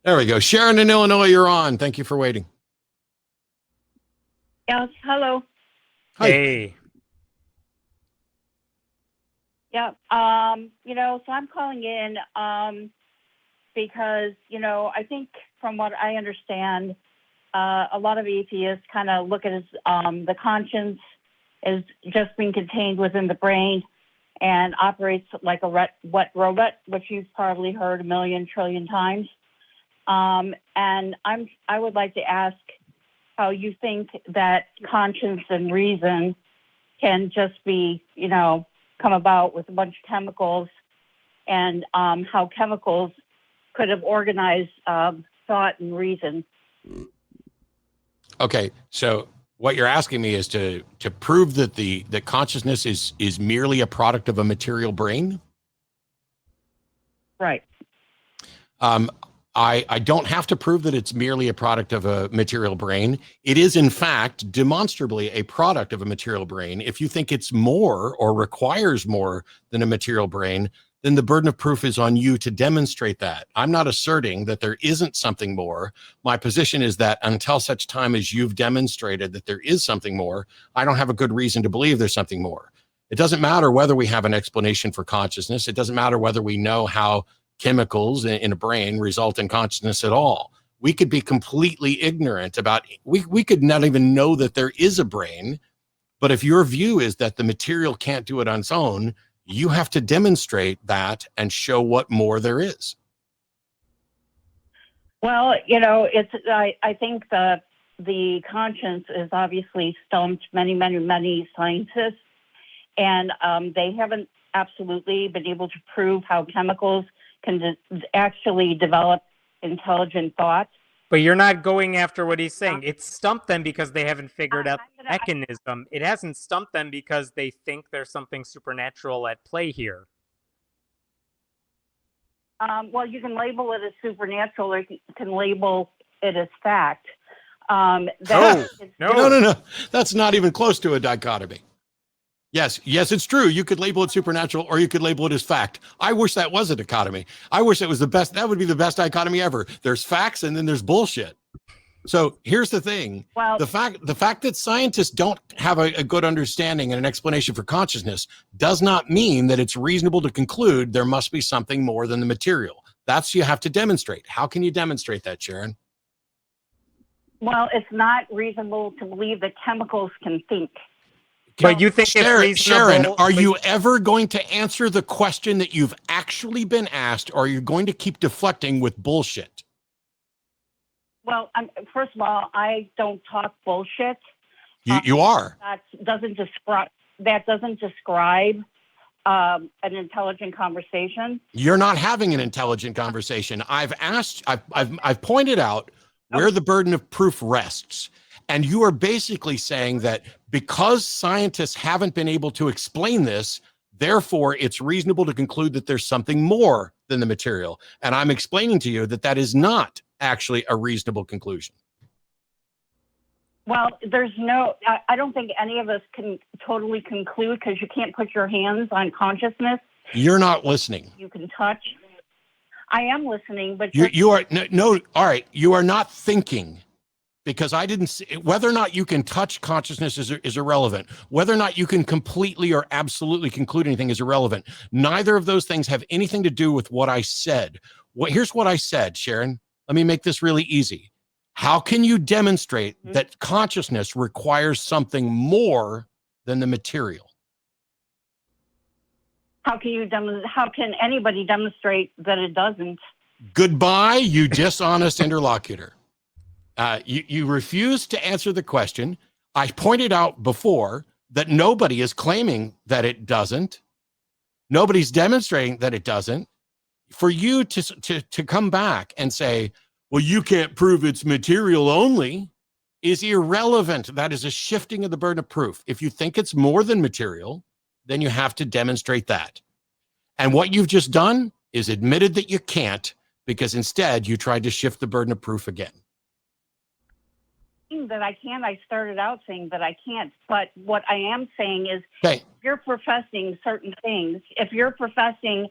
There we go. Sharon in Illinois, you're on. Thank you for waiting. Yes, hello. Hi. Hey. Yeah, so I'm calling in because, I think from what I understand, a lot of atheists kind of look at the conscience as just being contained within the brain and operates like a wet robot, which you've probably heard a million trillion times. And I would like to ask how you think that conscience and reason can just be, come about with a bunch of chemicals, and how chemicals could have organized thought and reason. Okay, so what you're asking me is to prove that that consciousness is merely a product of a material brain? Right. I don't have to prove that it's merely a product of a material brain. It is, in fact, demonstrably a product of a material brain. If you think it's more or requires more than a material brain, then the burden of proof is on you to demonstrate that. I'm not asserting that there isn't something more. My position is that until such time as you've demonstrated that there is something more, I don't have a good reason to believe there's something more. It doesn't matter whether we have an explanation for consciousness. It doesn't matter whether we know how chemicals in a brain result in consciousness at all. We could be completely ignorant about, we could not even know that there is a brain. But if your view is that the material can't do it on its own, you have to demonstrate that and show what more there is. Well, I think the conscience is obviously stumped many, many, many scientists, and they haven't absolutely been able to prove how chemicals can actually develop intelligent thought. But you're not going after what he's saying. It stumped them because they haven't figured out the mechanism. It hasn't stumped them because they think there's something supernatural at play here. Well, you can label it as supernatural, or you can label it as fact. No. That's not even close to a dichotomy. Yes, it's true. You could label it supernatural, or you could label it as fact. I wish that was a dichotomy. I wish it was the best. That would be the best dichotomy ever. There's facts and then there's bullshit. So here's the thing. Well, the fact that scientists don't have a good understanding and an explanation for consciousness does not mean that it's reasonable to conclude there must be something more than the material. That's you have to demonstrate. How can you demonstrate that, Sharon? Well, it's not reasonable to believe that chemicals can think. But you think it's reasonable? Sharon, are you ever going to answer the question that you've actually been asked, or are you going to keep deflecting with bullshit? Well, first of all, I don't talk bullshit. You are. That doesn't describe an intelligent conversation. You're not having an intelligent conversation. I've pointed out where the burden of proof rests. And you are basically saying that because scientists haven't been able to explain this, therefore it's reasonable to conclude that there's something more than the material. And I'm explaining to you that that is not actually a reasonable conclusion. Well, I don't think any of us can totally conclude, because you can't put your hands on consciousness. You're not listening. You can touch. I am listening, but you are no. All right, you are not thinking. Because I didn't see whether or not you can touch consciousness is irrelevant. Whether or not you can completely or absolutely conclude anything is irrelevant. Neither of those things have anything to do with what I said. Here's what I said, Sharon. Let me make this really easy. How can you demonstrate that consciousness requires something more than the material? How can anybody demonstrate that it doesn't? Goodbye, you dishonest interlocutor. You refuse to answer the question. I pointed out before that nobody is claiming that it doesn't. Nobody's demonstrating that it doesn't. For you to come back and say, well, you can't prove it's material only, is irrelevant. That is a shifting of the burden of proof. If you think it's more than material, then you have to demonstrate that. And what you've just done is admitted that you can't, because instead you tried to shift the burden of proof again. That I can. I started out saying that I can't, but what I am saying is, okay, if you're professing certain things, if you're professing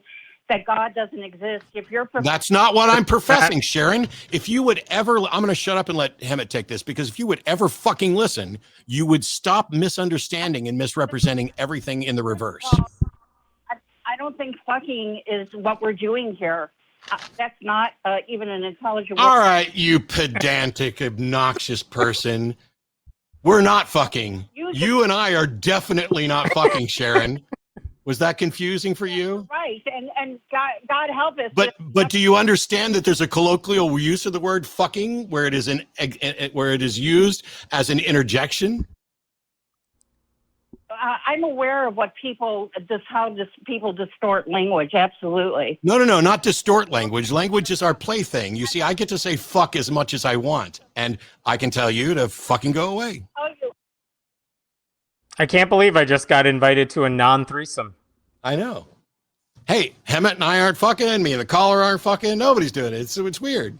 that God doesn't exist. If you're That's not what I'm professing, Sharon. If you would ever, I'm going to shut up and let Hemet take this, because if you would ever fucking listen, you would stop misunderstanding and misrepresenting everything in the reverse. Well, I don't think fucking is what we're doing here. That's not even an intelligible. All right, you pedantic, obnoxious person. We're not fucking. You and I are definitely not fucking, Sharon. Was that confusing for you? Right, and God help us. But do you understand that there's a colloquial use of the word fucking where it is used as an interjection? I'm aware of what people distort language. Absolutely. No, not distort language. Language is our plaything. You see, I get to say fuck as much as I want, and I can tell you to fucking go away. I can't believe I just got invited to a non-threesome. I know. Hey, Hemet and I aren't fucking. Me and the caller aren't fucking. Nobody's doing it. It's weird.